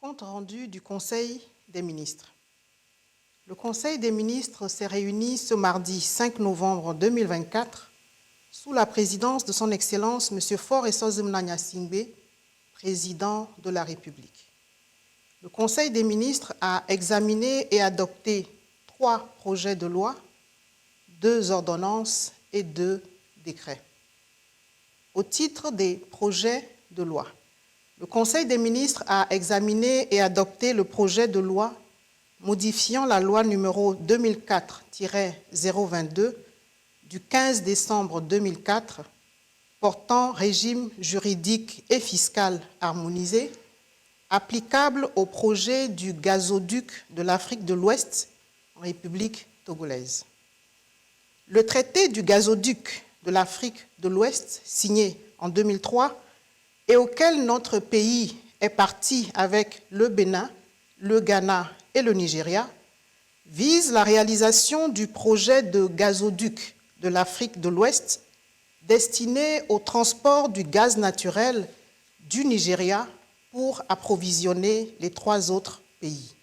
Compte rendu du Conseil des ministres. Le Conseil des ministres s'est réuni ce mardi 5 novembre 2024 sous la présidence de son Excellence M. Faure Essozimna Gnassingbé, président de la République. Le Conseil des ministres a examiné et adopté 3 projets de loi, 2 ordonnances et 2 décrets. Au titre des projets de loi, le Conseil des ministres a examiné et adopté le projet de loi modifiant la loi numéro 2004-022 du 15 décembre 2004 portant régime juridique et fiscal harmonisé applicable au projet du gazoduc de l'Afrique de l'Ouest en République togolaise. Le traité du gazoduc de l'Afrique de l'Ouest, signé en 2003, et auquel notre pays est parti avec le Bénin, le Ghana et le Nigeria, vise la réalisation du projet de gazoduc de l'Afrique de l'Ouest destiné au transport du gaz naturel du Nigeria pour approvisionner les 3 autres pays.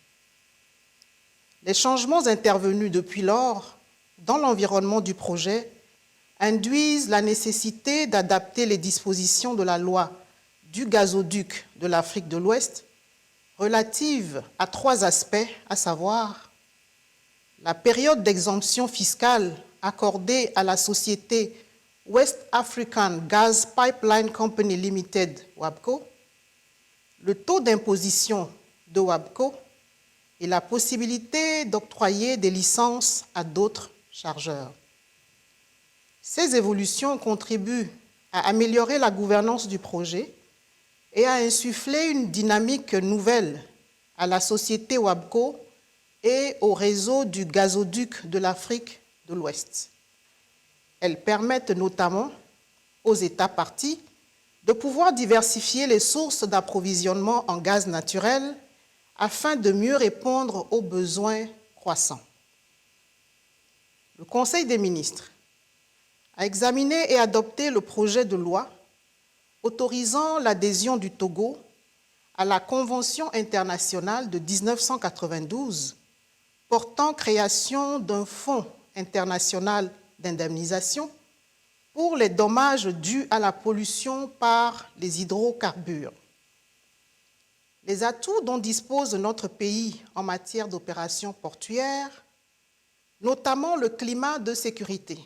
Les changements intervenus depuis lors dans l'environnement du projet induisent la nécessité d'adapter les dispositions de la loi du gazoduc de l'Afrique de l'Ouest relatives à 3 aspects, à savoir la période d'exemption fiscale accordée à la société West African Gas Pipeline Company Limited, WAPCO, le taux d'imposition de WAPCO et la possibilité d'octroyer des licences à d'autres chargeurs. Ces évolutions contribuent à améliorer la gouvernance du projet et à insuffler une dynamique nouvelle à la société WAPCO et au réseau du gazoduc de l'Afrique de l'Ouest. Elles permettent notamment aux États parties de pouvoir diversifier les sources d'approvisionnement en gaz naturel afin de mieux répondre aux besoins croissants. Le Conseil des ministres a examiné et adopté le projet de loi autorisant l'adhésion du Togo à la Convention internationale de 1992 portant création d'un fonds international d'indemnisation pour les dommages dus à la pollution par les hydrocarbures. Les atouts dont dispose notre pays en matière d'opérations portuaires, notamment le climat de sécurité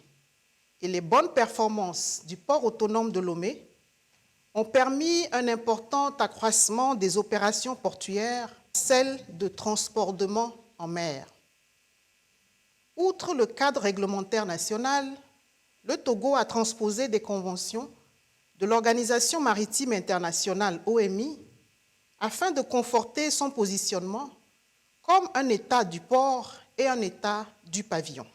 et les bonnes performances du port autonome de Lomé, ont permis un important accroissement des opérations portuaires, celles de transbordement en mer. Outre le cadre réglementaire national, le Togo a transposé des conventions de l'Organisation maritime internationale, OMI, afin de conforter son positionnement comme un État du port et un État du pavillon.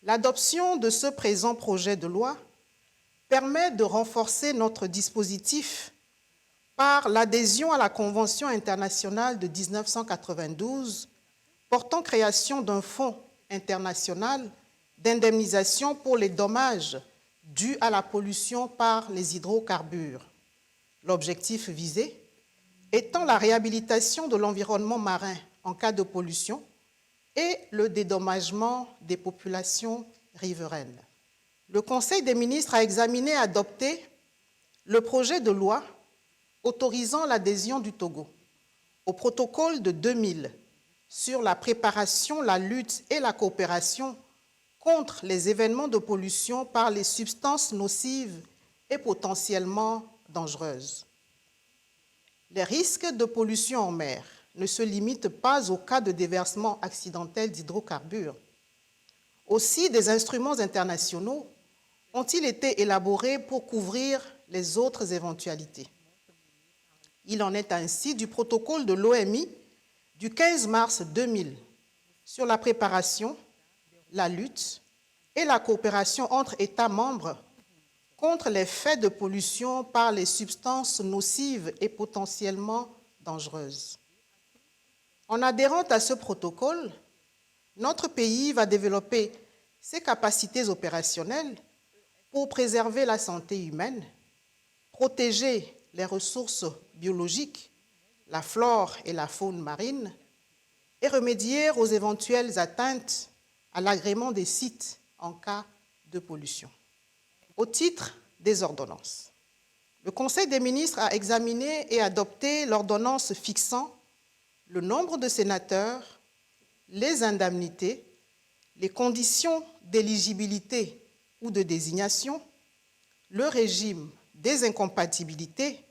L'adoption de ce présent projet de loi permet de renforcer notre dispositif par l'adhésion à la Convention internationale de 1992 portant création d'un fonds international d'indemnisation pour les dommages dus à la pollution par les hydrocarbures. L'objectif visé étant la réhabilitation de l'environnement marin en cas de pollution et le dédommagement des populations riveraines. Le Conseil des ministres a examiné et adopté le projet de loi autorisant l'adhésion du Togo au protocole de 2000 sur la préparation, la lutte et la coopération contre les événements de pollution par les substances nocives et potentiellement dangereuses. Les risques de pollution en mer ne se limitent pas au cas de déversement accidentel d'hydrocarbures. Aussi, des instruments internationaux ont-ils été élaborés pour couvrir les autres éventualités. Il en est ainsi du protocole de l'OMI du 15 mars 2000 sur la préparation, la lutte et la coopération entre États membres contre les faits de pollution par les substances nocives et potentiellement dangereuses. En adhérant à ce protocole, notre pays va développer ses capacités opérationnelles pour préserver la santé humaine, protéger les ressources biologiques la flore et la faune marine et remédier aux éventuelles atteintes à l'agrément des sites en cas de pollution. Au titre des ordonnances, le Conseil des ministres a examiné et adopté l'ordonnance fixant le nombre de sénateurs, les indemnités, les conditions d'éligibilité ou de désignation, le régime des incompatibilités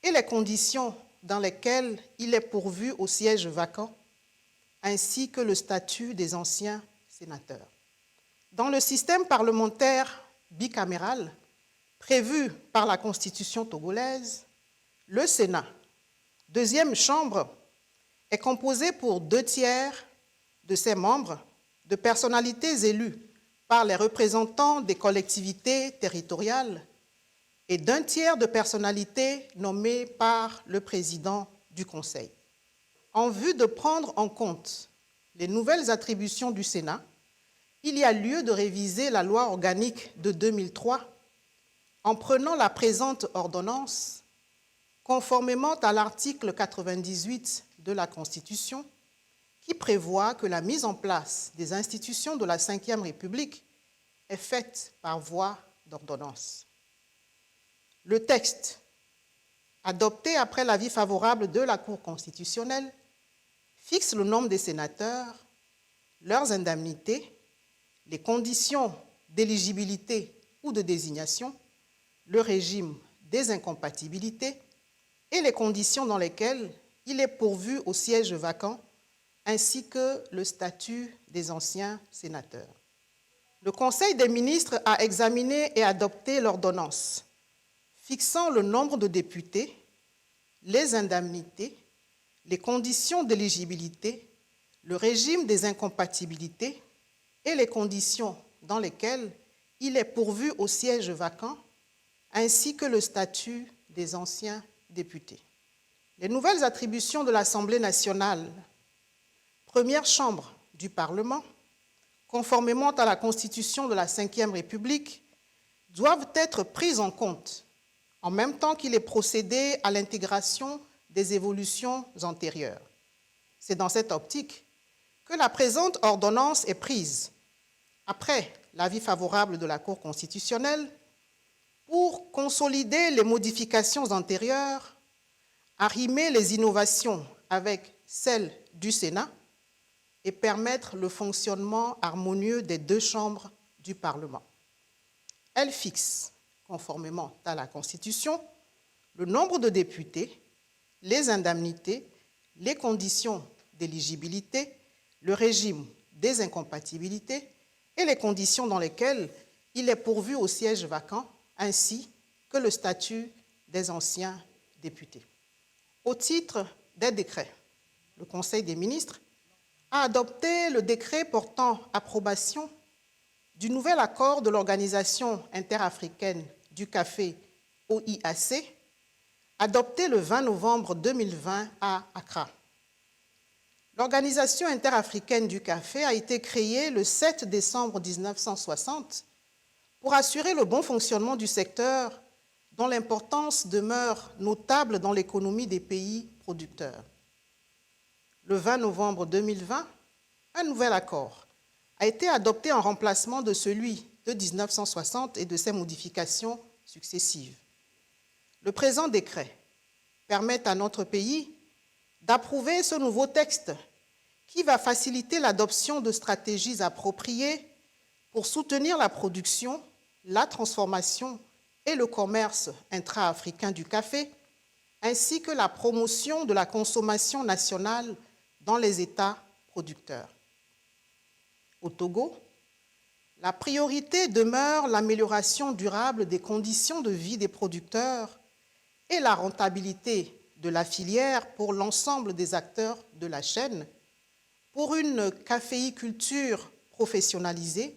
et les conditions dans lesquelles il est pourvu au siège vacant, ainsi que le statut des anciens sénateurs. Dans le système parlementaire bicaméral prévu par la Constitution togolaise, le Sénat, deuxième chambre, est composé pour 2/3 de ses membres de personnalités élues par les représentants des collectivités territoriales et d'1/3 de personnalités nommées par le président du Conseil. En vue de prendre en compte les nouvelles attributions du Sénat, il y a lieu de réviser la loi organique de 2003 en prenant la présente ordonnance, conformément à l'article 98 de la Constitution, qui prévoit que la mise en place des institutions de la Ve République est faite par voie d'ordonnance. Le texte, adopté après l'avis favorable de la Cour constitutionnelle, fixe le nombre des sénateurs, leurs indemnités, les conditions d'éligibilité ou de désignation, le régime des incompatibilités et les conditions dans lesquelles il est pourvu au siège vacant, ainsi que le statut des anciens sénateurs. Le Conseil des ministres a examiné et adopté l'ordonnance fixant le nombre de députés, les indemnités, les conditions d'éligibilité, le régime des incompatibilités et les conditions dans lesquelles il est pourvu au siège vacant, ainsi que le statut des anciens députés. Les nouvelles attributions de l'Assemblée nationale, première chambre du Parlement, conformément à la Constitution de la Ve République, doivent être prises en compte en même temps qu'il est procédé à l'intégration des évolutions antérieures. C'est dans cette optique que la présente ordonnance est prise, après l'avis favorable de la Cour constitutionnelle, pour consolider les modifications antérieures, arrimer les innovations avec celles du Sénat et permettre le fonctionnement harmonieux des deux chambres du Parlement. Elle fixe, conformément à la Constitution, le nombre de députés, les indemnités, les conditions d'éligibilité, le régime des incompatibilités et les conditions dans lesquelles il est pourvu au siège vacant, ainsi que le statut des anciens députés. Au titre des décrets, le Conseil des ministres a adopté le décret portant approbation du nouvel accord de l'Organisation interafricaine du café OIAC, adopté le 20 novembre 2020 à Accra. L'Organisation interafricaine du café a été créée le 7 décembre 1960 pour assurer le bon fonctionnement du secteur dont l'importance demeure notable dans l'économie des pays producteurs. Le 20 novembre 2020, un nouvel accord a été adopté en remplacement de celui de 1960 et de ses modifications successives. Le présent décret permet à notre pays d'approuver ce nouveau texte qui va faciliter l'adoption de stratégies appropriées pour soutenir la production, la transformation et le commerce intra-africain du café, ainsi que la promotion de la consommation nationale dans les États producteurs. Au Togo, la priorité demeure l'amélioration durable des conditions de vie des producteurs et la rentabilité de la filière pour l'ensemble des acteurs de la chaîne, pour une caféiculture professionnalisée,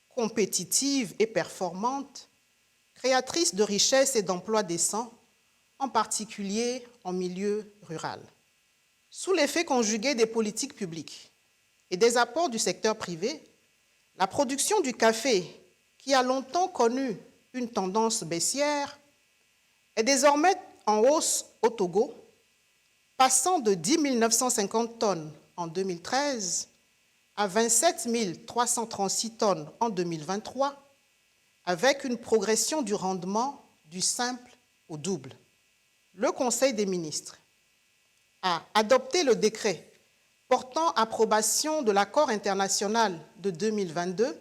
compétitive et performante, créatrice de richesses et d'emplois décents, en particulier en milieu rural. Sous l'effet conjugué des politiques publiques et des apports du secteur privé, la production du café, qui a longtemps connu une tendance baissière, est désormais en hausse au Togo, passant de 10 950 tonnes en 2013 à 27 336 tonnes en 2023, avec une progression du rendement du simple au double. Le Conseil des ministres a adopté le décret portant approbation de l'accord international de 2022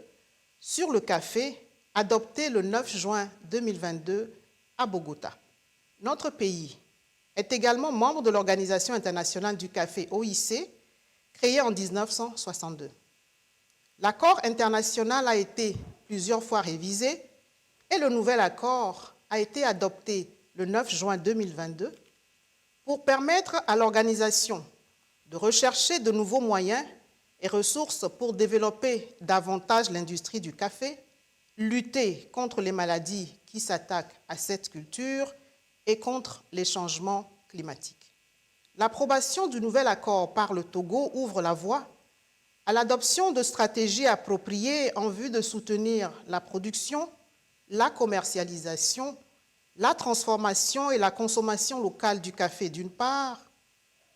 sur le café, adopté le 9 juin 2022 à Bogota. Notre pays est également membre de l'Organisation internationale du café, OIC, créée en 1962. L'accord international a été plusieurs fois révisé et le nouvel accord a été adopté le 9 juin 2022 pour permettre à l'organisation de rechercher de nouveaux moyens et ressources pour développer davantage l'industrie du café, lutter contre les maladies qui s'attaquent à cette culture et contre les changements climatiques. L'approbation du nouvel accord par le Togo ouvre la voie à l'adoption de stratégies appropriées en vue de soutenir la production, la commercialisation, la transformation et la consommation locale du café d'une part,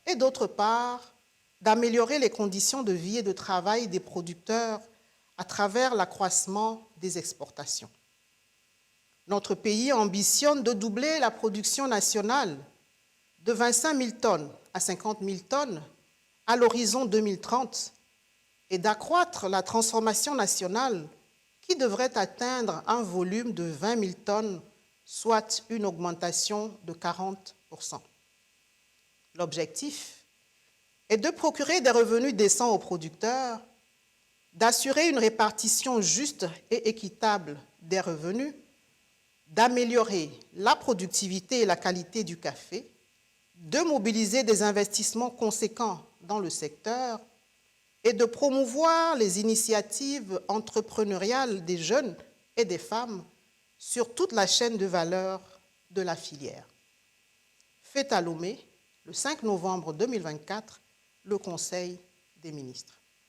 et d'autre part, d'améliorer les conditions de vie et de travail des producteurs à travers l'accroissement des exportations. Notre pays ambitionne de doubler la production nationale de 25 000 tonnes à 50 000 tonnes à l'horizon 2030 et d'accroître la transformation nationale qui devrait atteindre un volume de 20 000 tonnes, soit une augmentation de 40%. L'objectif est de procurer des revenus décents aux producteurs, d'assurer une répartition juste et équitable des revenus, d'améliorer la productivité et la qualité du café, de mobiliser des investissements conséquents dans le secteur et de promouvoir les initiatives entrepreneuriales des jeunes et des femmes sur toute la chaîne de valeur de la filière. Fait à Lomé, le 5 novembre 2024, le Conseil des ministres.